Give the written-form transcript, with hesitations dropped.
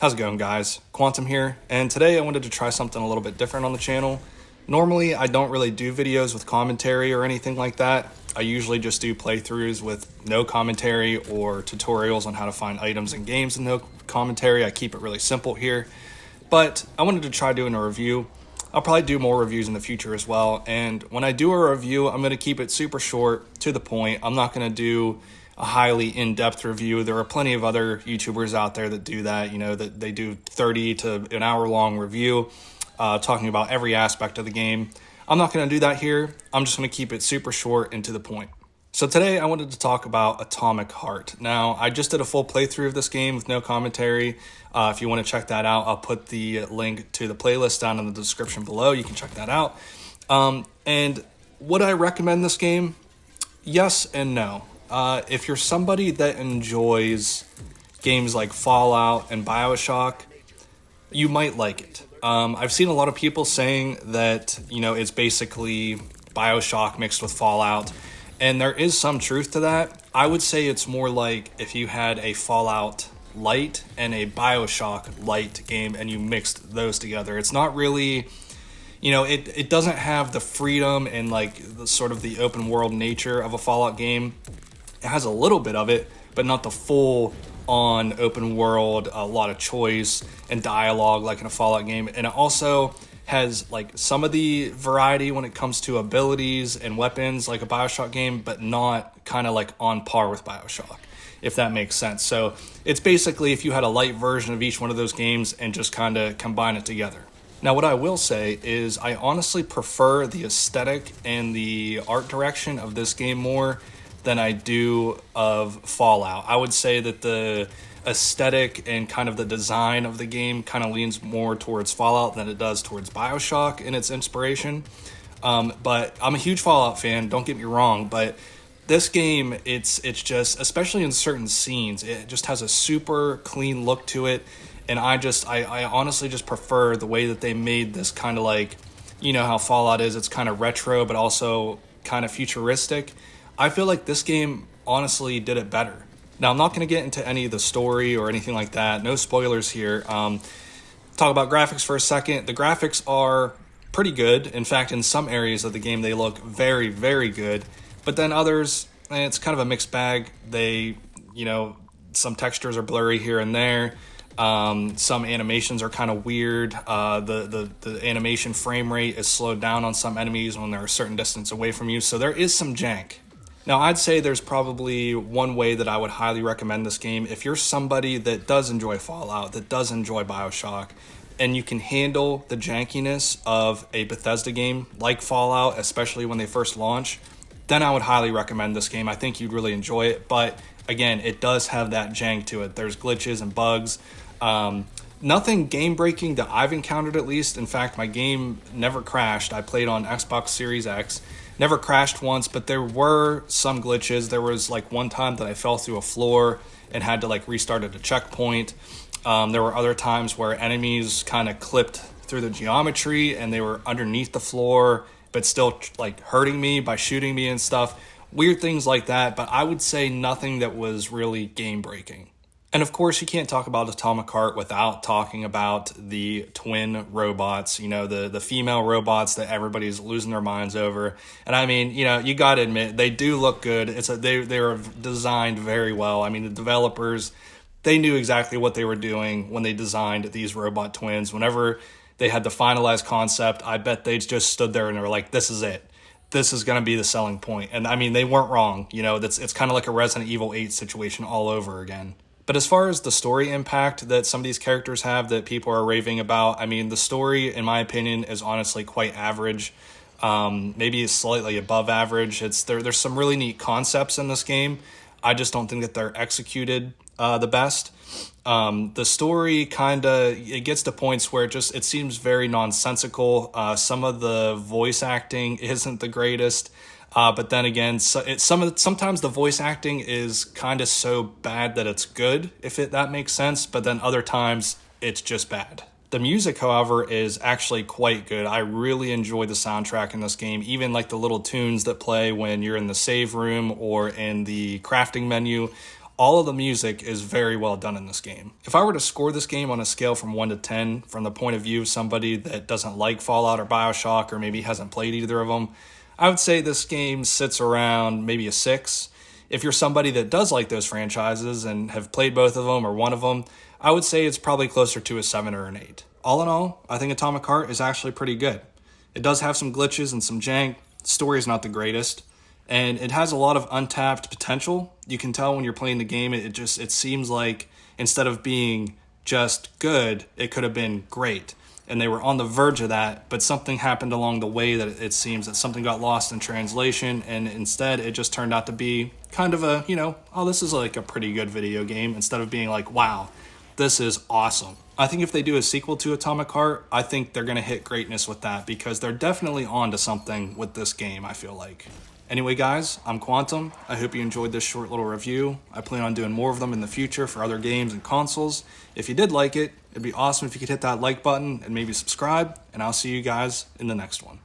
How's it going, guys? Quantum here, and today I wanted to try something a little bit different on the channel. Normally, I don't really do videos with commentary or anything like that. I usually just do playthroughs with no commentary or tutorials on how to find items in games and no commentary. I keep it really simple here, but I wanted to try doing a review. I'll probably do more reviews in the future as well, and when I do a review, I'm going to keep it super short, to the point. I'm not going to do a highly in-depth review. There are plenty of other YouTubers out there that do that, that they do 30 to an hour long review talking about every aspect of the game. I'm not going to do that here. I'm just going to keep it super short and to the point. So today I wanted to talk about Atomic Heart. Now, I just did a full playthrough of this game with no commentary. If you want to check that out, I'll put the link to the playlist down in the description below. You can check that out. And would I recommend this game? Yes and no. If you're somebody that enjoys games like Fallout and BioShock, you might like it. I've seen a lot of people saying that, it's basically BioShock mixed with Fallout, and there is some truth to that. I would say it's more like if you had a Fallout Light and a BioShock Light game and you mixed those together. It's not really, it doesn't have the freedom and like the sort of the open world nature of a Fallout game. It has a little bit of it, but not the full on open world, a lot of choice and dialogue like in a Fallout game. And it also has like some of the variety when it comes to abilities and weapons like a BioShock game, but not kind of like on par with BioShock, if that makes sense. So it's basically if you had a light version of each one of those games and just kind of combine it together. Now, what I will say is I honestly prefer the aesthetic and the art direction of this game more than I do of Fallout. I would say that the aesthetic and kind of the design of the game kind of leans more towards Fallout than it does towards BioShock in its inspiration. But I'm a huge Fallout fan, don't get me wrong, but this game, it's just, especially in certain scenes, it just has a super clean look to it. And I honestly just prefer the way that they made this kind of like, how Fallout is, it's kind of retro, but also kind of futuristic. I feel like this game honestly did it better. Now, I'm not going to get into any of the story or anything like that. No spoilers here. Talk about graphics for a second. The graphics are pretty good. In fact, in some areas of the game, they look very, very good. But then others, it's kind of a mixed bag. Some textures are blurry here and there. Some animations are kind of weird. The animation frame rate is slowed down on some enemies when they're a certain distance away from you. So there is some jank. Now, I'd say there's probably one way that I would highly recommend this game. If you're somebody that does enjoy Fallout, that does enjoy BioShock, and you can handle the jankiness of a Bethesda game like Fallout, especially when they first launch, then I would highly recommend this game. I think you'd really enjoy it. But again, it does have that jank to it. There's glitches and bugs. Nothing game-breaking that I've encountered, at least. In fact, my game never crashed. I played on Xbox Series X. Never crashed once, but there were some glitches. There was like one time that I fell through a floor and had to like restart at a checkpoint. There were other times where enemies kind of clipped through the geometry and they were underneath the floor, but still like hurting me by shooting me and stuff. Weird things like that, but I would say nothing that was really game-breaking. And of course, you can't talk about Atomic Heart without talking about the twin robots, the female robots that everybody's losing their minds over. And I mean, you got to admit, they do look good. They're designed very well. I mean, the developers, they knew exactly what they were doing when they designed these robot twins. Whenever they had the finalized concept, I bet they just stood there and they were like, this is it. This is going to be the selling point. And I mean, they weren't wrong. It's kind of like a Resident Evil 8 situation all over again. But as far as the story impact that some of these characters have that people are raving about, I mean, the story, in my opinion, is honestly quite average. Maybe slightly above average. There's some really neat concepts in this game. I just don't think that they're executed the best. The story it gets to points where it seems very nonsensical. Some of the voice acting isn't the greatest. But then again, sometimes the voice acting is kind of so bad that it's good, if that makes sense. But then other times, it's just bad. The music, however, is actually quite good. I really enjoy the soundtrack in this game, even like the little tunes that play when you're in the save room or in the crafting menu. All of the music is very well done in this game. If I were to score this game on a scale from 1 to 10, from the point of view of somebody that doesn't like Fallout or BioShock or maybe hasn't played either of them, I would say this game sits around maybe a 6. If you're somebody that does like those franchises and have played both of them or one of them, I would say it's probably closer to a 7 or an 8. All in all, I think Atomic Heart is actually pretty good. It does have some glitches and some jank. The story is not the greatest. And it has a lot of untapped potential. You can tell when you're playing the game, it seems like instead of being just good, it could have been great. And they were on the verge of that, but something happened along the way that it seems that something got lost in translation, and instead it just turned out to be kind of a, oh, this is like a pretty good video game, instead of being like, wow, this is awesome. I think if they do a sequel to Atomic Heart, I think they're going to hit greatness with that, because they're definitely on to something with this game, I feel like. Anyway, guys, I'm Quantum. I hope you enjoyed this short little review. I plan on doing more of them in the future for other games and consoles. If you did like it, it'd be awesome if you could hit that like button and maybe subscribe, and I'll see you guys in the next one.